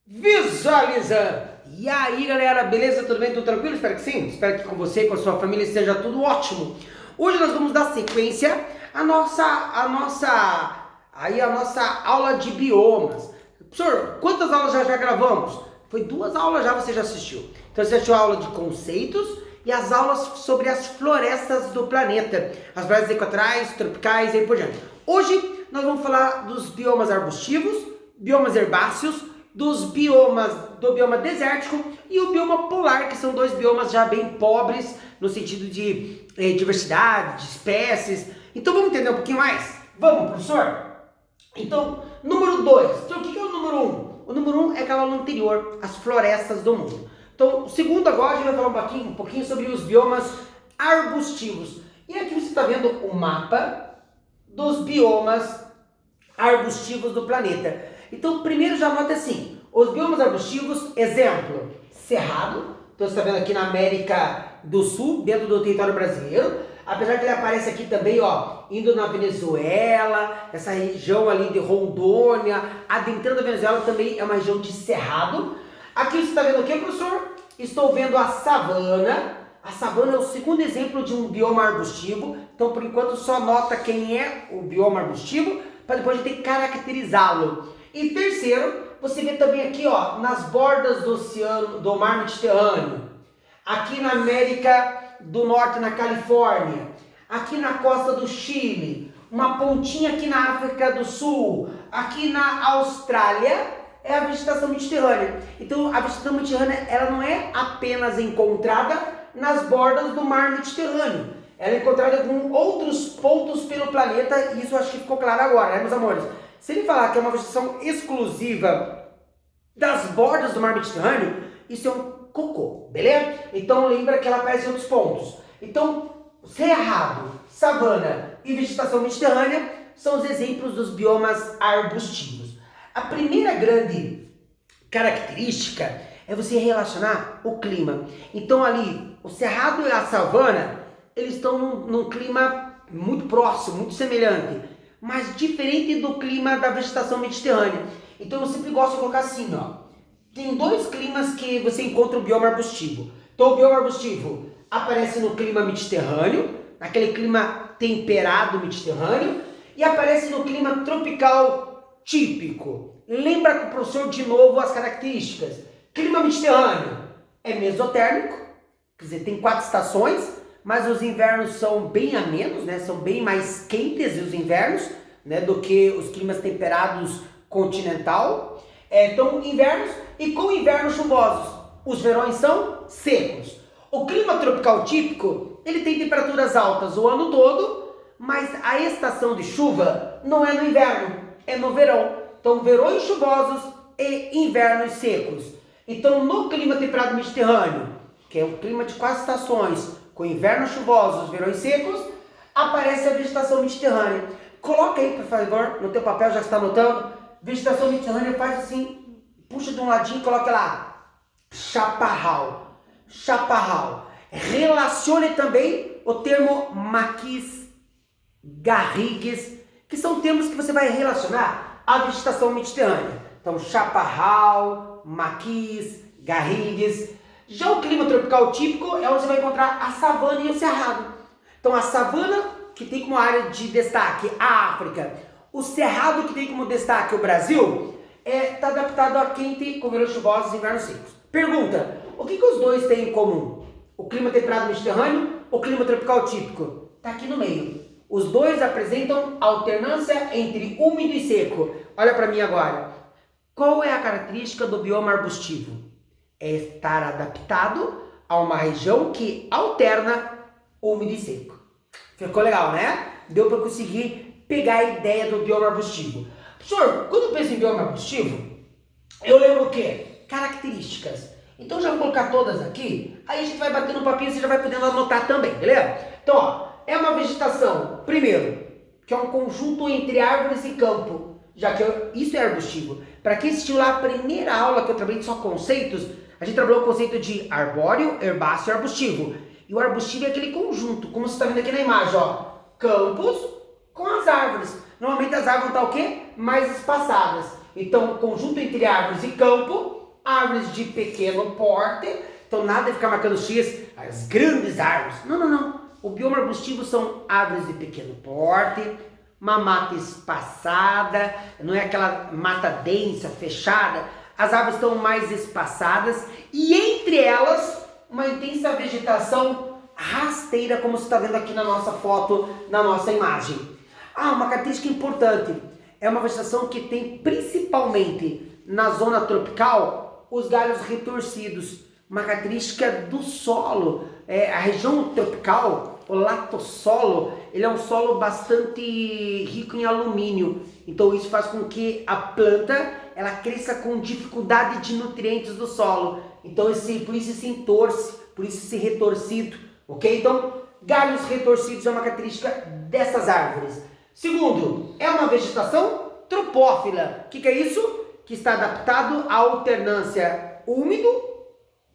Visualizando! E aí galera, beleza? Tudo bem? Tudo tranquilo? Espero que sim. Espero que com você e com a sua família esteja tudo ótimo. Hoje nós vamos dar sequência à nossa aula de biomas. Professor, quantas aulas já gravamos? Foi 2 aulas já, você já assistiu. Então você assistiu a aula de conceitos e as aulas sobre as florestas do planeta. As florestas equatoriais, tropicais e aí por diante. Hoje nós vamos falar dos biomas arbustivos, biomas herbáceos, do bioma desértico e o bioma polar, que são 2 biomas já bem pobres no sentido de diversidade, de espécies. Então vamos entender um pouquinho mais? Vamos, professor? Então, número 2. Então, o que é o número 1? O número 1 é aquela aula anterior, as florestas do mundo. Então, o segundo agora a gente vai falar um pouquinho sobre os biomas arbustivos. E aqui você está vendo o mapa dos biomas arbustivos do planeta. Então, primeiro já nota assim, os biomas arbustivos, exemplo, cerrado. Então, você está vendo aqui na América do Sul, dentro do território brasileiro. Apesar que ele aparece aqui também, ó, indo na Venezuela, essa região ali de Rondônia, adentrando a Venezuela também é uma região de cerrado. Aqui você está vendo o que, professor? Estou vendo a savana. A savana é o segundo exemplo de um bioma arbustivo. Então, por enquanto, só nota quem é o bioma arbustivo, para depois a gente ter que caracterizá-lo. E terceiro, você vê também aqui, ó, nas bordas do oceano, do mar Mediterrâneo, aqui na América do Norte, na Califórnia, aqui na costa do Chile, uma pontinha aqui na África do Sul, aqui na Austrália, é a vegetação mediterrânea. Então, a vegetação mediterrânea, ela não é apenas encontrada nas bordas do mar Mediterrâneo. Ela é encontrada em outros pontos pelo planeta, e isso acho que ficou claro agora, né, meus amores? Se ele falar que é uma vegetação exclusiva das bordas do mar Mediterrâneo, isso é um cocô, beleza? Então lembra que ela aparece em outros pontos. Então, cerrado, savana e vegetação mediterrânea são os exemplos dos biomas arbustivos. A primeira grande característica é você relacionar o clima. Então ali, o cerrado e a savana, eles estão num clima muito próximo, muito semelhante, mas diferente do clima da vegetação mediterrânea. Então eu sempre gosto de colocar assim, ó. Tem 2 climas que você encontra o bioma arbustivo. Então o bioma arbustivo aparece no clima mediterrâneo, naquele clima temperado mediterrâneo, e aparece no clima tropical típico. Lembra com o professor de novo as características. Clima mediterrâneo é mesotérmico, quer dizer, tem 4 estações, mas os invernos são bem amenos, né? São bem mais quentes os invernos, né? Do que os climas temperados continental. Então, invernos e com invernos chuvosos. Os verões são secos. O clima tropical típico, ele tem temperaturas altas o ano todo, mas a estação de chuva não é no inverno, é no verão. Então, verões chuvosos e invernos secos. Então, no clima temperado mediterrâneo, que é o clima de 4 estações, com invernos chuvosos, verões secos, aparece a vegetação mediterrânea. Coloca aí, por favor, no teu papel, já que está anotando. Vegetação mediterrânea, faz assim, puxa de um ladinho e coloca lá. Chaparral. Chaparral. Relacione também o termo maquis, garrigues, que são termos que você vai relacionar à vegetação mediterrânea. Então, chaparral, maquis, garrigues. Já o clima tropical típico é onde você vai encontrar a savana e o cerrado. Então a savana, que tem como área de destaque a África, o cerrado, que tem como destaque o Brasil, está adaptado a quente, com verões chuvosos e invernos secos. Pergunta, o que os 2 têm em comum? O clima temperado mediterrâneo, o clima tropical típico? Está aqui no meio. Os 2 apresentam alternância entre úmido e seco. Olha para mim agora. Qual é a característica do bioma arbustivo? É estar adaptado a uma região que alterna úmido e seco. Ficou legal, né? Deu para conseguir pegar a ideia do bioma arbustivo. Professor, quando eu penso em bioma arbustivo, eu lembro o quê? Características. Então já vou colocar todas aqui, aí a gente vai batendo um papinho e você já vai podendo anotar também, beleza? Então, ó, é uma vegetação, primeiro, que é um conjunto entre árvores e campo, já que isso é arbustivo. Para quem assistiu lá a primeira aula que eu trabalhei só conceitos, a gente trabalhou o conceito de arbóreo, herbáceo e arbustivo. E o arbustivo é aquele conjunto, como você está vendo aqui na imagem, ó. Campos com as árvores. Normalmente as árvores estão o quê? Mais espaçadas. Então, conjunto entre árvores e campo, árvores de pequeno porte. Então, nada de ficar marcando X, as grandes árvores. Não, não, não. O bioma arbustivo são árvores de pequeno porte, uma mata espaçada, não é aquela mata densa, fechada. As árvores estão mais espaçadas e entre elas uma intensa vegetação rasteira, como você está vendo aqui na nossa foto, na nossa imagem. Uma característica importante, é uma vegetação que tem principalmente na zona tropical os galhos retorcidos. Uma característica do solo, a região tropical, o latossolo, ele é um solo bastante rico em alumínio. Então isso faz com que a planta ela cresça com dificuldade de nutrientes do solo. Então por isso se entorce, por isso esse retorcido, ok? Então galhos retorcidos é uma característica dessas árvores. Segundo, é uma vegetação tropófila. O que é isso? Que está adaptado à alternância úmido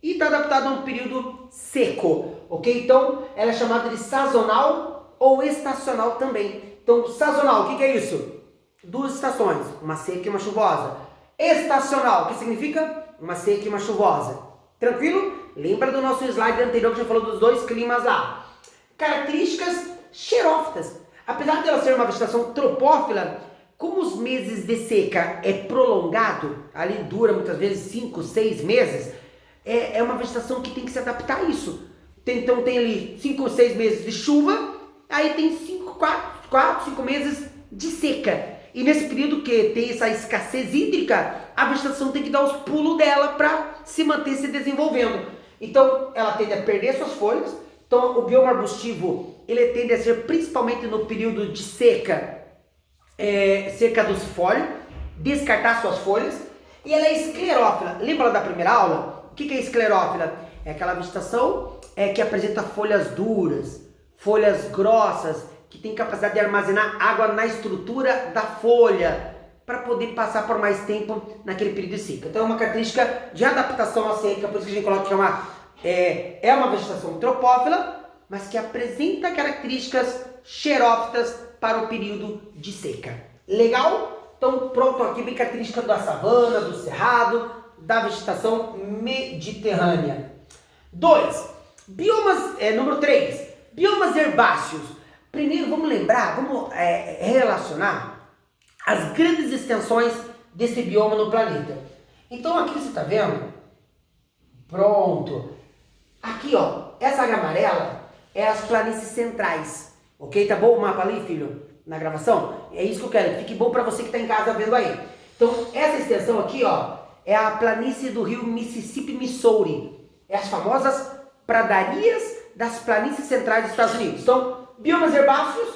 e está adaptado a um período seco, ok? Então, ela é chamada de sazonal ou estacional também. Então, sazonal, o que é isso? 2 estações, uma seca e uma chuvosa. Estacional, o que significa? Uma seca e uma chuvosa. Tranquilo? Lembra do nosso slide anterior que já falou dos 2 climas lá. Características xerófitas. Apesar de ela ser uma vegetação tropófila, como os meses de seca é prolongado, ali dura muitas vezes 5, 6 meses, é uma vegetação que tem que se adaptar a isso. Então tem ali 5 ou 6 meses de chuva, aí tem 4, 5 meses de seca. E nesse período que tem essa escassez hídrica, a vegetação tem que dar os pulos dela para se manter se desenvolvendo. Então ela tende a perder suas folhas. Então o bioma arbustivo ele tende a ser principalmente no período de seca, caducifólio, descartar suas folhas. E ela é esclerófila. Lembra da primeira aula? O que é esclerófila? É aquela vegetação que apresenta folhas duras, folhas grossas, que tem capacidade de armazenar água na estrutura da folha para poder passar por mais tempo naquele período de seca. Então é uma característica de adaptação à seca, por isso que a gente coloca que é uma vegetação tropófila, mas que apresenta características xerófitas para o período de seca. Legal? Então pronto aqui, bem característica da savana, do cerrado, da vegetação mediterrânea. 2. Biomas, número 3. Biomas herbáceos. Primeiro vamos lembrar, vamos relacionar as grandes extensões desse bioma no planeta. Então aqui você está vendo? Pronto. Aqui ó, essa área amarela é as planícies centrais. Ok? Tá bom o mapa ali, filho? Na gravação? É isso que eu quero, fique bom para você que está em casa vendo aí. Então essa extensão aqui ó, é a planície do rio Mississippi, Missouri. É as famosas pradarias das planícies centrais dos Estados Unidos. Então, biomas herbáceos,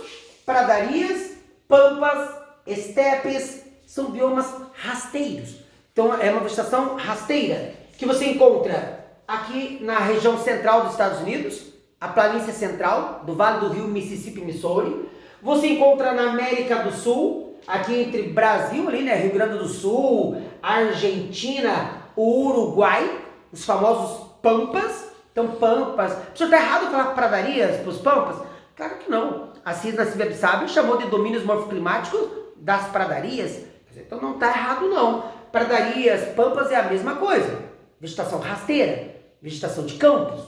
pradarias, pampas, estepes, são biomas rasteiros. Então, é uma vegetação rasteira que você encontra aqui na região central dos Estados Unidos, a planície central do Vale do Rio Mississippi, Missouri. Você encontra na América do Sul, aqui entre Brasil, ali, né, Rio Grande do Sul, Argentina, o Uruguai, os famosos pampas. Então, pampas. O senhor está errado falar pradarias para os pampas? Claro que não. A Cisna Cibebsabe chamou de domínios morfoclimáticos das pradarias. Então não está errado não. Pradarias, pampas é a mesma coisa. Vegetação rasteira, vegetação de campos.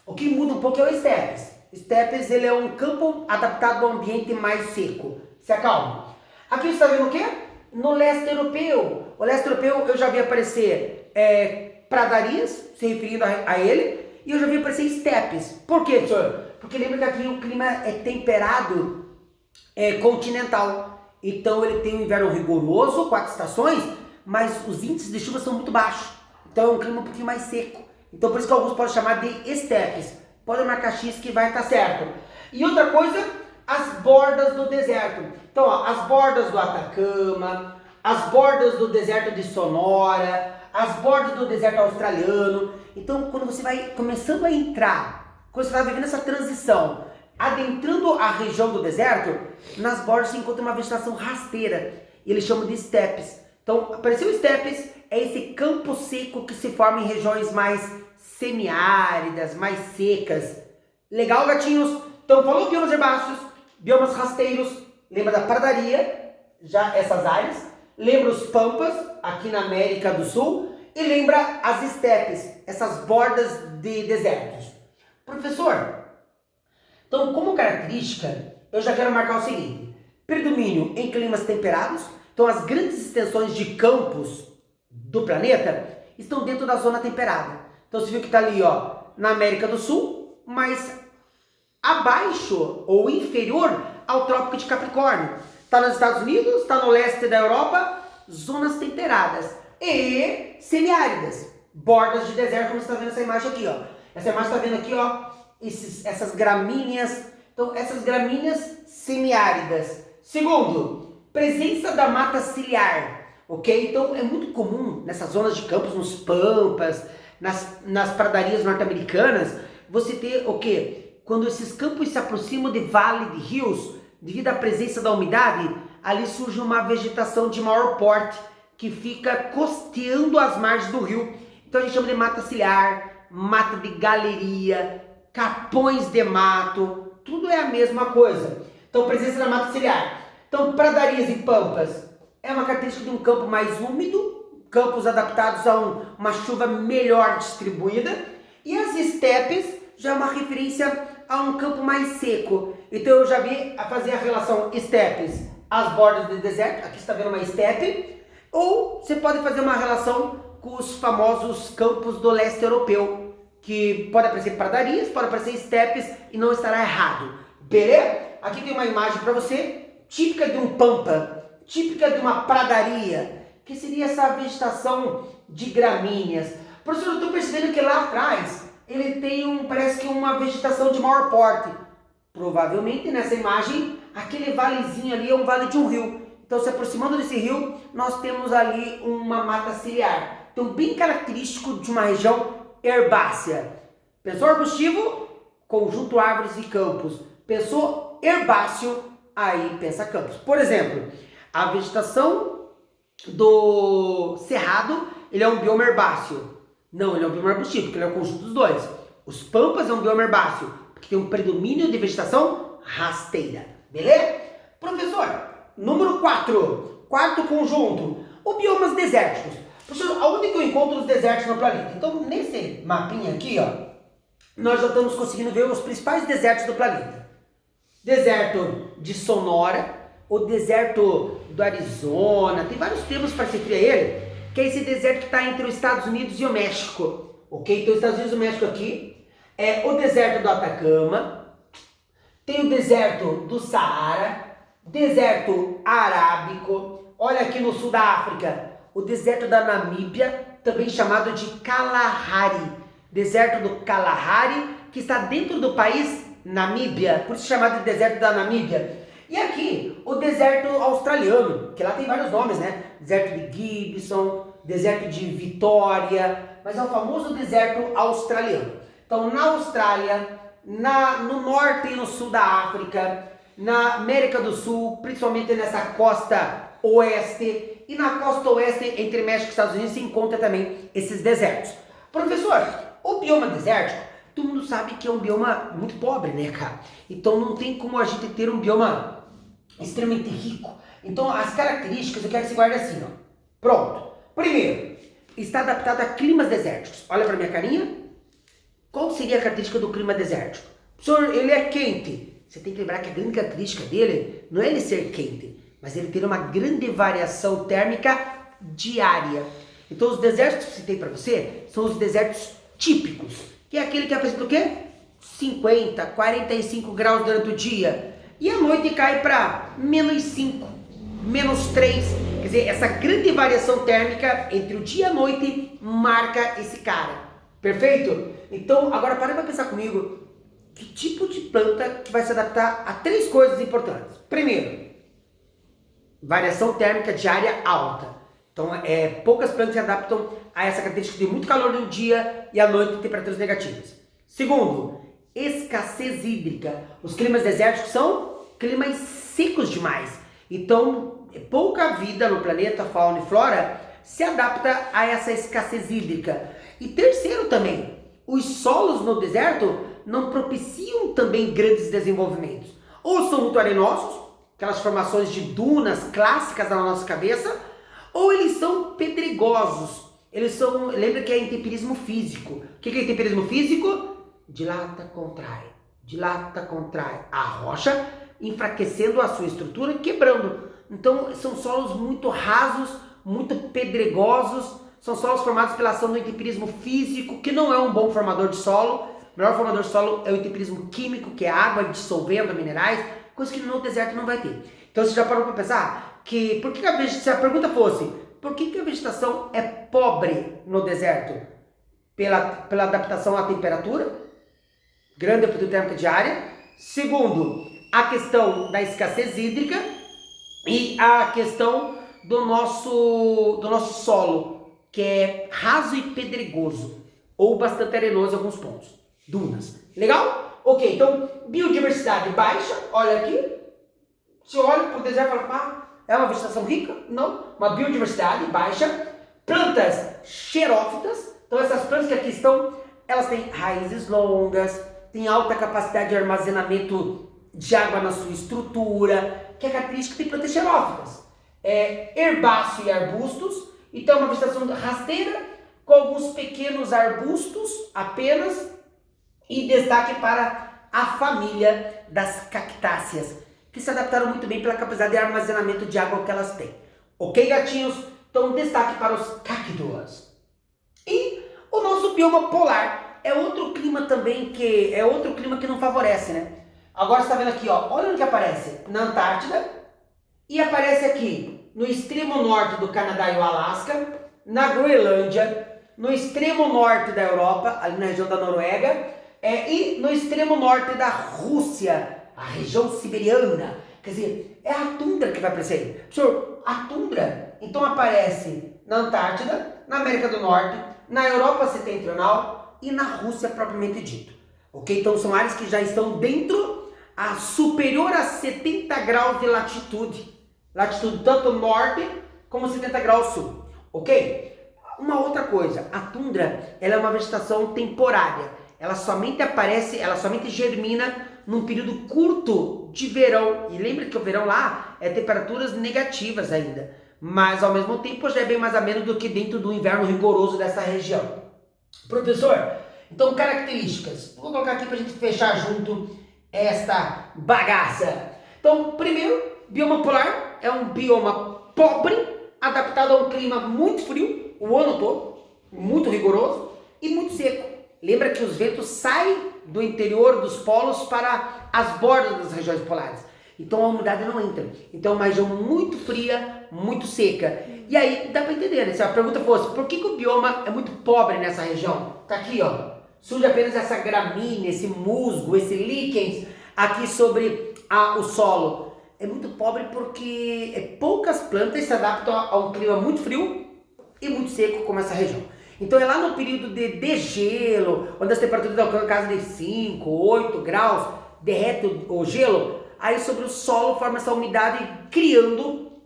O que muda um pouco é o estepes. Estepes ele é um campo adaptado ao ambiente mais seco. Se acalma. Aqui você está vendo o quê? No leste europeu. O leste europeu eu já vi aparecer pradarias, se referindo a ele, e eu já vi aparecer estepes. Por quê, senhor? Porque lembra que aqui o clima é temperado, continental. Então ele tem um inverno rigoroso, 4 estações, mas os índices de chuva são muito baixos. Então é um clima um pouquinho mais seco. Então por isso que alguns podem chamar de estepes. Podem marcar X que vai estar certo. E outra coisa, as bordas do deserto. Então ó, as bordas do Atacama, as bordas do deserto de Sonora, as bordas do deserto australiano. Então quando você vai começando a entrar, quando você está vivendo essa transição, adentrando a região do deserto, nas bordas se encontra uma vegetação rasteira, e eles chamam de estepes. Então, apareceu estepes, é esse campo seco que se forma em regiões mais semiáridas, mais secas. Legal, gatinhos? Então, falou biomas herbáceos, biomas rasteiros, lembra da pradaria, já essas áreas. lembra os pampas, aqui na América do Sul, e lembra as estepes, essas bordas de desertos. Professor, então como característica, eu já quero marcar o seguinte: predomínio em climas temperados. Então as grandes extensões de campos do planeta estão dentro da zona temperada. Então você viu que está ali, ó, na América do Sul, mas abaixo ou inferior ao Trópico de Capricórnio. Está nos Estados Unidos, está no leste da Europa, zonas temperadas e semiáridas, bordas de deserto, como você está vendo essa imagem aqui, ó. Essa imagem está vendo aqui, ó, essas gramíneas. Então, essas gramíneas semiáridas. Segundo, presença da mata ciliar, ok? Então, é muito comum nessas zonas de campos, nos pampas, nas pradarias norte-americanas, você ter o quê? Quando esses campos se aproximam de vale de rios, devido à presença da umidade, ali surge uma vegetação de maior porte, que fica costeando as margens do rio. Então a gente chama de mata ciliar, mata de galeria, capões de mato, tudo é a mesma coisa. Então presença da mata ciliar. Então pradarias e pampas é uma característica de um campo mais úmido, campos adaptados a uma chuva melhor distribuída, e as estepes já é uma referência a um campo mais seco. Então eu já vi a fazer a relação estepes às bordas do deserto, aqui você está vendo uma estepe, ou você pode fazer uma relação com os famosos campos do leste europeu, que pode aparecer pradarias, pode aparecer estepes e não estará errado. Beleza? Aqui tem uma imagem para você, típica de um pampa, típica de uma pradaria, que seria essa vegetação de gramíneas. Professor, eu estou percebendo que lá atrás ele tem parece que uma vegetação de maior porte. Provavelmente nessa imagem, aquele valezinho ali é um vale de um rio. Então, se aproximando desse rio, nós temos ali uma mata ciliar. Então, bem característico de uma região herbácea. Pensou arbustivo? Conjunto árvores e campos. Pensou herbáceo? Aí pensa campos. Por exemplo, a vegetação do cerrado, ele é um bioma herbáceo. Não, ele é um bioma arbustivo, porque ele é o conjunto dos dois. Os pampas é um bioma herbáceo, porque tem um predomínio de vegetação rasteira. Beleza? Professor, número 4. Quarto conjunto. Os biomas desérticos. Professor, aonde que eu encontro os desertos no planeta? Então, nesse mapinha aqui, ó, nós já estamos conseguindo ver os principais desertos do planeta. Deserto de Sonora, o deserto do Arizona, tem vários termos para se referir a ele, que é esse deserto que está entre os Estados Unidos e o México. Ok? Então, os Estados Unidos e o México aqui. É o deserto do Atacama, tem o deserto do Saara, deserto arábico, olha aqui no sul da África, o deserto da Namíbia, também chamado de Kalahari, deserto do Kalahari, que está dentro do país Namíbia, por isso chamado de deserto da Namíbia. E aqui, o deserto australiano, que lá tem vários nomes, né? Deserto de Gibson, deserto de Vitória, mas é o famoso deserto australiano. Então, na Austrália, no norte e no sul da África, na América do Sul, principalmente nessa costa oeste, e na costa oeste, entre México e Estados Unidos, se encontra também esses desertos. Professor, o bioma desértico, todo mundo sabe que é um bioma muito pobre, né, cara? Então não tem como a gente ter um bioma extremamente rico. Então as características eu quero que você guarde assim, ó. Pronto. Primeiro, está adaptado a climas desérticos. Olha para minha carinha. Qual seria a característica do clima desértico? Professor, ele é quente. Você tem que lembrar que a grande característica dele não é ele ser quente, mas ele ter uma grande variação térmica diária. Então os desertos que eu citei para você são os desertos típicos, que é aquele que apresenta o quê? 50, 45 graus durante o dia. E à noite cai para -5, -3. Quer dizer, essa grande variação térmica entre o dia e a noite marca esse cara. Perfeito? Então, agora para pensar comigo. Que tipo de planta que vai se adaptar a 3 coisas importantes? Primeiro, variação térmica diária alta. Então, poucas plantas se adaptam a essa característica de muito calor no dia e à noite temperaturas negativas. Segundo, escassez hídrica. Os climas desérticos são climas secos demais. Então, pouca vida no planeta, fauna e flora, se adapta a essa escassez hídrica. E terceiro também, os solos no deserto não propiciam também grandes desenvolvimentos. Ou são muito arenosos, aquelas formações de dunas clássicas na nossa cabeça, ou eles são pedregosos. Eles são, lembra que é intemperismo físico. O que é intemperismo físico? Dilata, contrai a rocha, enfraquecendo a sua estrutura e quebrando. Então são solos muito rasos, muito pedregosos, são solos formados pela ação do intemperismo físico, que não é um bom formador de solo. O melhor formador de solo é o intemperismo químico, que é a água dissolvendo minerais, coisa que no deserto não vai ter. Então você já parou para pensar que, se a pergunta fosse, por que a vegetação é pobre no deserto? Pela adaptação à temperatura, grande amplitude térmica diária. Segundo, a questão da escassez hídrica e a questão do nosso solo, que é raso e pedregoso, ou bastante arenoso em alguns pontos. Dunas. Legal? Ok, então biodiversidade baixa, olha aqui. Se olha para o deserto e fala, é uma vegetação rica? Não. Uma biodiversidade baixa. Plantas xerófitas. Então essas plantas que aqui estão, elas têm raízes longas, têm alta capacidade de armazenamento de água na sua estrutura, que é característica de plantas xerófitas. Herbáceo e arbustos. Então é uma vegetação rasteira, com alguns pequenos arbustos apenas, e destaque para a família das cactáceas, que se adaptaram muito bem pela capacidade de armazenamento de água que elas têm. Ok, gatinhos? Então, destaque para os cactos. E o nosso bioma polar é outro clima também que não favorece, né? Agora você está vendo aqui, ó, olha onde que aparece. Na Antártida, e aparece aqui no extremo norte do Canadá e o Alasca, na Groenlândia, no extremo norte da Europa, ali na região da Noruega, e no extremo norte da Rússia, a região siberiana. Quer dizer, é a tundra que vai aparecer aí. Professor, a tundra, então aparece na Antártida, na América do Norte, na Europa Setentrional e na Rússia propriamente dito. Ok? Então são áreas que já estão dentro, superior a 70 graus de latitude. Latitude tanto norte como 70 graus sul. Ok? Uma outra coisa, a tundra, ela é uma vegetação temporária. Ela somente germina num período curto de verão. E lembra que o verão lá é temperaturas negativas ainda. Mas ao mesmo tempo já é bem mais ameno do que dentro do inverno rigoroso dessa região. Professor, então características. Vou colocar aqui para a gente fechar junto esta bagaça. Então, primeiro, bioma polar é um bioma pobre, adaptado a um clima muito frio o ano todo, muito rigoroso e muito seco. Lembra que os ventos saem do interior dos polos para as bordas das regiões polares. Então a umidade não entra. Então é uma região muito fria, muito seca. E aí dá para entender, né? Se a pergunta fosse, por que o bioma é muito pobre nessa região? Tá aqui, ó. Surge apenas essa gramínea, esse musgo, esse líquens aqui sobre o solo. É muito pobre porque poucas plantas se adaptam a um clima muito frio e muito seco como essa região. Então é lá no período de degelo, onde as temperaturas alcançam casa de 5, 8 graus, derrete o gelo, aí sobre o solo forma essa umidade, criando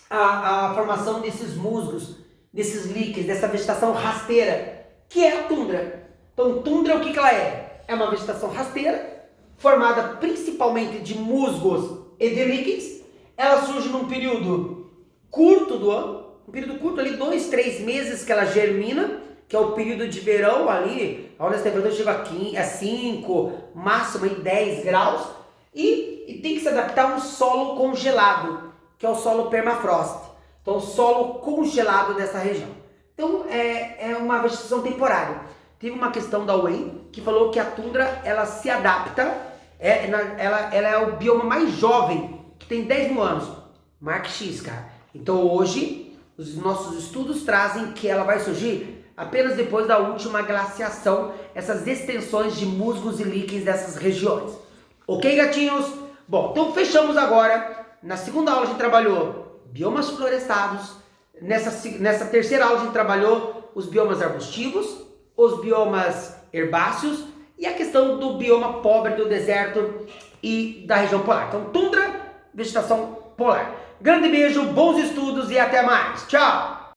a formação desses musgos, desses líquens, dessa vegetação rasteira, que é a tundra. Então tundra, o que ela é? É uma vegetação rasteira, formada principalmente de musgos e de líquens. Ela surge num período curto do ano, um período curto ali, 2, 3 meses que ela germina, que é o período de verão ali, onde as temperaturas chegam a 5, máximo em 10 graus, e tem que se adaptar a um solo congelado, que é o solo permafrost. Então, o solo congelado dessa região. Então, é uma vegetação temporária. Teve uma questão da UEM que falou que a tundra, ela se adapta, ela é o bioma mais jovem, que tem 10 mil anos. Mark X, cara. Então, hoje, os nossos estudos trazem que ela vai surgir apenas depois da última glaciação, essas extensões de musgos e líquens dessas regiões. Ok, gatinhos? Bom, então fechamos agora. Na segunda aula a gente trabalhou biomas florestados. Nessa terceira aula a gente trabalhou os biomas arbustivos, os biomas herbáceos e a questão do bioma pobre do deserto e da região polar. Então, tundra, vegetação polar. Grande beijo, bons estudos e até mais. Tchau!